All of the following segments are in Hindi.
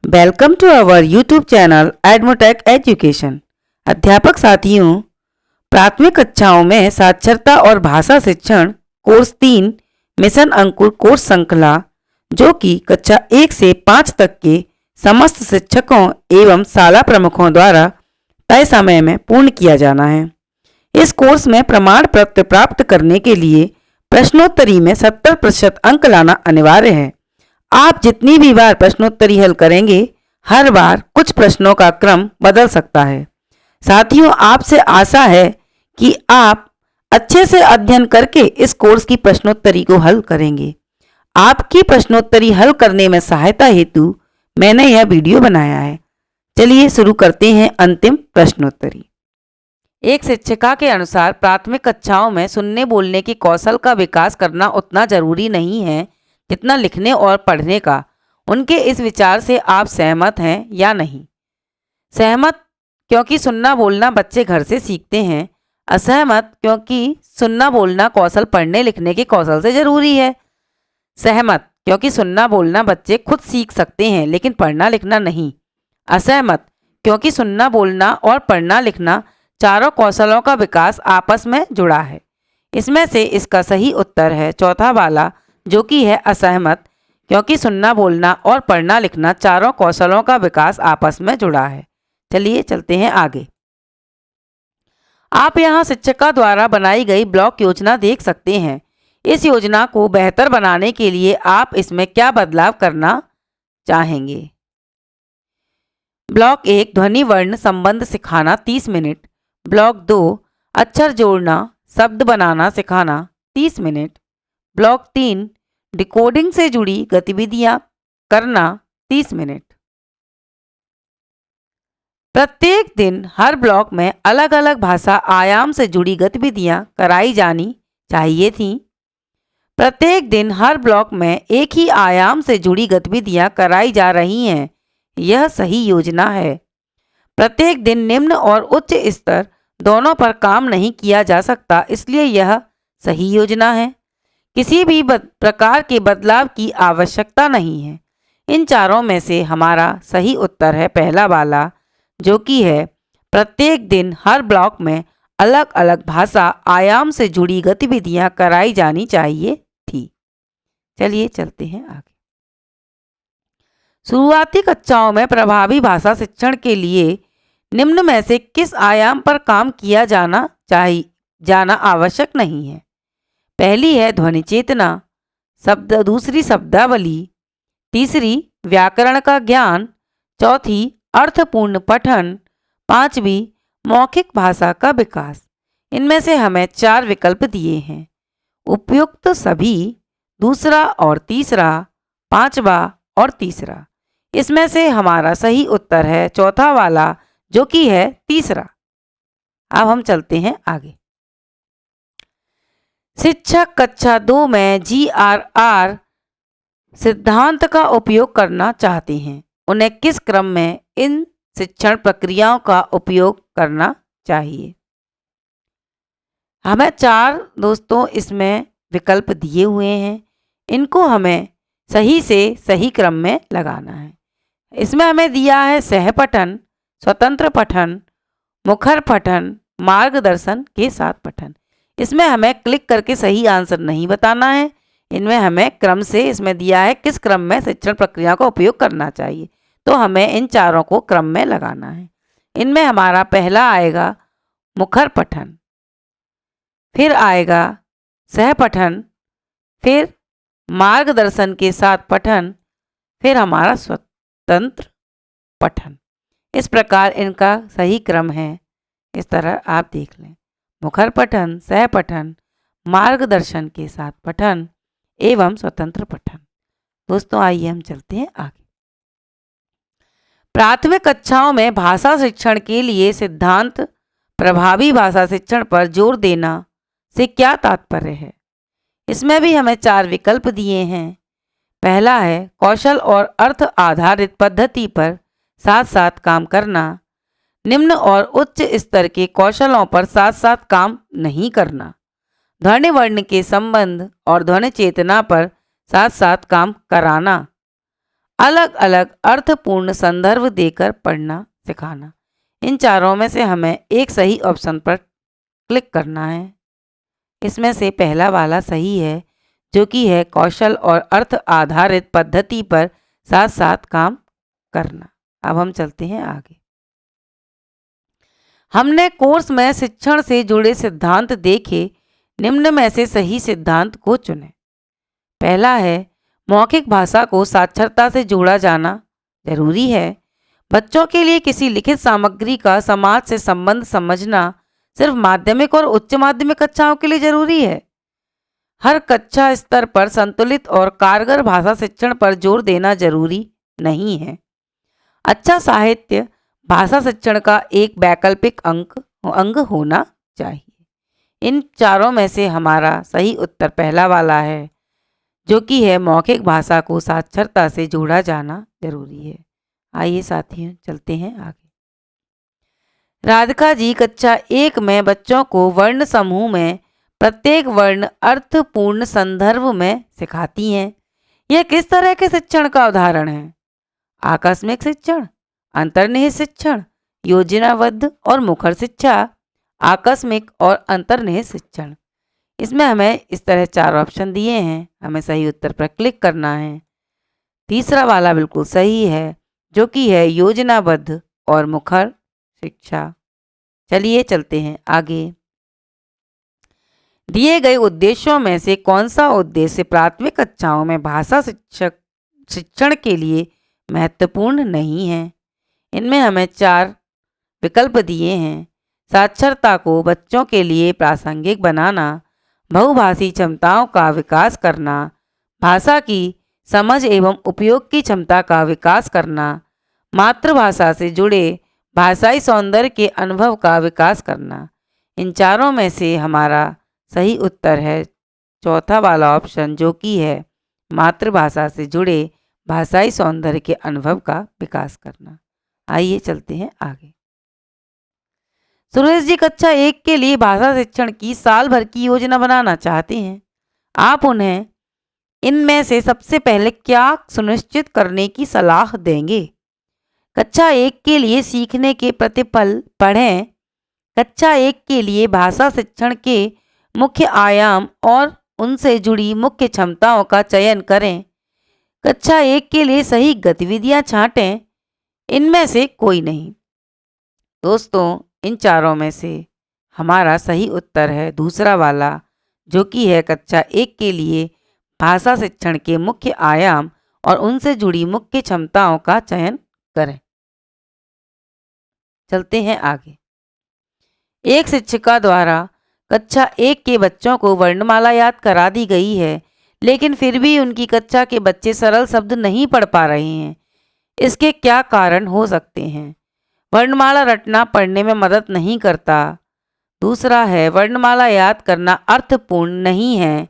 Welcome to our YouTube channel Edmotech education. अध्यापक साथियों, प्राथमिक कक्षाओं में साक्षरता और भाषा शिक्षण कोर्स 3 मिशन अंकुर कोर्स श्रृंखला, जो कि कक्षा 1 से 5 तक के समस्त शिक्षकों एवं शाला प्रमुखों द्वारा तय समय में पूर्ण किया जाना है। इस कोर्स में प्रमाण पत्र प्राप्त करने के लिए प्रश्नोत्तरी में 70% अंक लाना अनिवार्य है। आप जितनी भी बार प्रश्नोत्तरी हल करेंगे, हर बार कुछ प्रश्नों का क्रम बदल सकता है। साथियों, आपसे आशा है कि आप अच्छे से अध्ययन करके इस कोर्स की प्रश्नोत्तरी को हल करेंगे। आपकी प्रश्नोत्तरी हल करने में सहायता हेतु मैंने यह वीडियो बनाया है। चलिए शुरू करते हैं अंतिम प्रश्नोत्तरी। एक शिक्षिका के अनुसार प्राथमिक कक्षाओं में सुनने बोलने की कौशल का विकास करना उतना जरूरी नहीं है जितना लिखने और पढ़ने का। उनके इस विचार से आप सहमत हैं या नहीं? सहमत, क्योंकि सुनना बोलना बच्चे घर से सीखते हैं। असहमत, क्योंकि सुनना बोलना कौशल पढ़ने लिखने के कौशल से जरूरी है। सहमत, क्योंकि सुनना बोलना बच्चे खुद सीख सकते हैं लेकिन पढ़ना लिखना नहीं। असहमत, क्योंकि सुनना बोलना और पढ़ना लिखना चारों कौशलों का विकास आपस में जुड़ा है। इसमें से इसका सही उत्तर है चौथा वाला, जो कि है असहमत, क्योंकि सुनना बोलना और पढ़ना लिखना चारों कौशलों का विकास आपस में जुड़ा है। चलिए चलते हैं आगे। आप यहाँ शिक्षिका द्वारा बनाई गई ब्लॉक योजना देख सकते हैं। इस योजना को बेहतर बनाने के लिए आप इसमें क्या बदलाव करना चाहेंगे? ब्लॉक 1 ध्वनि वर्ण संबंध सिखाना 30 मिनट। ब्लॉक 2 अक्षर जोड़ना शब्द बनाना सिखाना 30 मिनट। ब्लॉक 3 डिकोडिंग से जुड़ी गतिविधियां करना 30 मिनट। प्रत्येक दिन हर ब्लॉक में अलग अलग भाषा आयाम से जुड़ी गतिविधियां कराई जानी चाहिए थीं। प्रत्येक दिन हर ब्लॉक में एक ही आयाम से जुड़ी गतिविधियां कराई जा रही हैं। यह सही योजना है। प्रत्येक दिन निम्न और उच्च स्तर दोनों पर काम नहीं किया जा सकता, इसलिए यह सही योजना है। किसी भी प्रकार के बदलाव की आवश्यकता नहीं है। इन चारों में से हमारा सही उत्तर है पहला वाला, जो कि है प्रत्येक दिन हर ब्लॉक में अलग अलग भाषा आयाम से जुड़ी गतिविधियां कराई जानी चाहिए थी। चलिए चलते हैं आगे। शुरुआती कक्षाओं में प्रभावी भाषा शिक्षण के लिए निम्न में से किस आयाम पर काम किया जाना आवश्यक नहीं है? पहली है ध्वनि चेतना, दूसरी शब्दावली, तीसरी व्याकरण का ज्ञान, चौथी अर्थपूर्ण पठन, पांचवी मौखिक भाषा का विकास। इनमें से हमें 4 विकल्प दिए हैं। उपयुक्त सभी, दूसरा और तीसरा, पांचवा और तीसरा। इसमें से हमारा सही उत्तर है चौथा वाला, जो कि है तीसरा। अब हम चलते हैं आगे। शिक्षक कक्षा 2 में GRR सिद्धांत का उपयोग करना चाहते हैं। उन्हें किस क्रम में इन शिक्षण प्रक्रियाओं का उपयोग करना चाहिए? हमें 4 दोस्तों इसमें विकल्प दिए हुए हैं। इनको हमें सही से सही क्रम में लगाना है। इसमें हमें दिया है सहपठन, स्वतंत्र पठन, मुखर पठन, मार्गदर्शन के साथ पठन। इसमें हमें क्लिक करके सही आंसर नहीं बताना है। इनमें हमें क्रम से इसमें दिया है किस क्रम में शिक्षण प्रक्रिया का उपयोग करना चाहिए, तो हमें इन चारों को क्रम में लगाना है। इनमें हमारा पहला आएगा मुखर पठन, फिर आएगा सहपठन, फिर मार्गदर्शन के साथ पठन, फिर हमारा स्वतंत्र पठन। इस प्रकार इनका सही क्रम है। इस तरह आप देख लें, मुखर पठन, सहपठन, मार्गदर्शन के साथ पठन एवं स्वतंत्र पठन। दोस्तों आइए हम चलते हैं आगे। प्राथमिक कक्षाओं में भाषा शिक्षण के लिए सिद्धांत प्रभावी भाषा शिक्षण पर जोर देना से क्या तात्पर्य है? इसमें भी हमें 4 विकल्प दिए हैं। पहला है कौशल और अर्थ आधारित पद्धति पर साथ साथ काम करना, निम्न और उच्च स्तर के कौशलों पर साथ साथ काम नहीं करना, ध्वनि वर्ण के संबंध और ध्वनि चेतना पर साथ साथ काम कराना, अलग अलग अर्थपूर्ण संदर्भ देकर पढ़ना सिखाना। इन चारों में से हमें एक सही ऑप्शन पर क्लिक करना है। इसमें से पहला वाला सही है, जो कि है कौशल और अर्थ आधारित पद्धति पर साथ साथ काम करना। अब हम चलते हैं आगे। हमने कोर्स में शिक्षण से जुड़े सिद्धांत देखे, निम्न में से सही सिद्धांत को चुनें। पहला है, मौखिक भाषा को साक्षरता से जोड़ा जाना जरूरी है। बच्चों के लिए किसी लिखित सामग्री का समाज से संबंध समझना सिर्फ माध्यमिक और उच्च माध्यमिक कक्षाओं के लिए जरूरी है। हर कक्षा स्तर पर संतुलित और कारगर भाषा शिक्षण पर जोर देना जरूरी नहीं है। अच्छा साहित्य भाषा शिक्षण का एक वैकल्पिक अंग होना चाहिए। इन चारों में से हमारा सही उत्तर पहला वाला है, जो कि है मौखिक भाषा को साक्षरता से जोड़ा जाना जरूरी है। आइए साथियों चलते हैं आगे। राधिका जी कक्षा 1 में बच्चों को वर्ण समूह में प्रत्येक वर्ण अर्थपूर्ण संदर्भ में सिखाती हैं। यह किस तरह के शिक्षण का उदाहरण है? आकस्मिक शिक्षण, अंतर्निहित शिक्षण, योजनाबद्ध और मुखर शिक्षा, आकस्मिक और अंतर्निहित शिक्षण। इसमें हमें इस तरह 4 ऑप्शन दिए हैं, हमें सही उत्तर पर क्लिक करना है। तीसरा वाला बिल्कुल सही है, जो कि है योजनाबद्ध और मुखर शिक्षा। चलिए चलते हैं आगे। दिए गए उद्देश्यों में से कौन सा उद्देश्य प्राथमिक कक्षाओं में भाषा शिक्षण के लिए महत्वपूर्ण नहीं है? इनमें हमें 4 विकल्प दिए हैं। साक्षरता को बच्चों के लिए प्रासंगिक बनाना, बहुभाषी क्षमताओं का विकास करना, भाषा की समझ एवं उपयोग की क्षमता का विकास करना, मातृभाषा से जुड़े भाषाई सौंदर्य के अनुभव का विकास करना। इन चारों में से हमारा सही उत्तर है चौथा वाला ऑप्शन, जो कि है मातृभाषा से जुड़े भाषाई सौंदर्य के अनुभव का विकास करना। आइए चलते हैं आगे। सुरेश जी कक्षा 1 के लिए भाषा शिक्षण की साल भर की योजना बनाना चाहते हैं। आप उन्हें इनमें से सबसे पहले क्या सुनिश्चित करने की सलाह देंगे? कक्षा 1 के लिए सीखने के प्रतिफल पढ़ें। कक्षा 1 के लिए भाषा शिक्षण के मुख्य आयाम और उनसे जुड़ी मुख्य क्षमताओं का चयन करें। कक्षा 1 के लिए सही गतिविधियां छांटें। इनमें से कोई नहीं। दोस्तों, इन चारों में से हमारा सही उत्तर है दूसरा वाला, जो कि है कक्षा 1 के लिए भाषा शिक्षण के मुख्य आयाम और उनसे जुड़ी मुख्य क्षमताओं का चयन करें। चलते हैं आगे। एक शिक्षिका द्वारा कक्षा 1 के बच्चों को वर्णमाला याद करा दी गई है, लेकिन फिर भी उनकी कक्षा के बच्चे सरल शब्द नहीं पढ़ पा रहे हैं। इसके क्या कारण हो सकते हैं? वर्णमाला रटना पढ़ने में मदद नहीं करता। दूसरा है वर्णमाला याद करना अर्थपूर्ण नहीं है।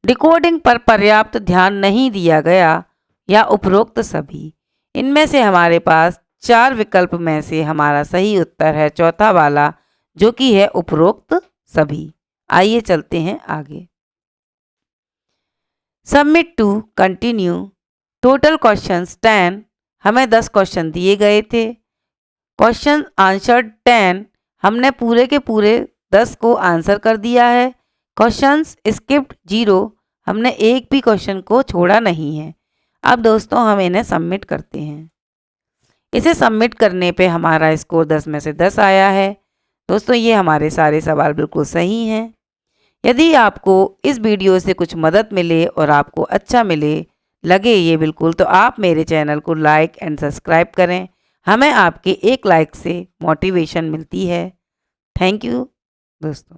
डिकोडिंग पर पर्याप्त ध्यान नहीं दिया गया, या उपरोक्त सभी। इनमें से हमारे पास 4 विकल्प में से हमारा सही उत्तर है चौथा वाला, जो कि है उपरोक्त सभी। आइए चलते हैं आगे। Submit to continue. Total questions 10। हमें 10 क्वेश्चन दिए गए थे। क्वेश्चन आंसर 10, हमने पूरे के पूरे 10 को आंसर कर दिया है। क्वेश्चंस स्किप्ड 0, हमने एक भी क्वेश्चन को छोड़ा नहीं है। अब दोस्तों हम इन्हें सबमिट करते हैं। इसे सबमिट करने पे हमारा स्कोर 10 में से 10 आया है। दोस्तों, ये हमारे सारे सवाल बिल्कुल सही हैं। यदि आपको इस वीडियो से कुछ मदद मिले और आपको अच्छा लगे ये बिल्कुल, तो आप मेरे चैनल को लाइक एंड सब्सक्राइब करें। हमें आपके एक लाइक से मोटिवेशन मिलती है। थैंक यू दोस्तों।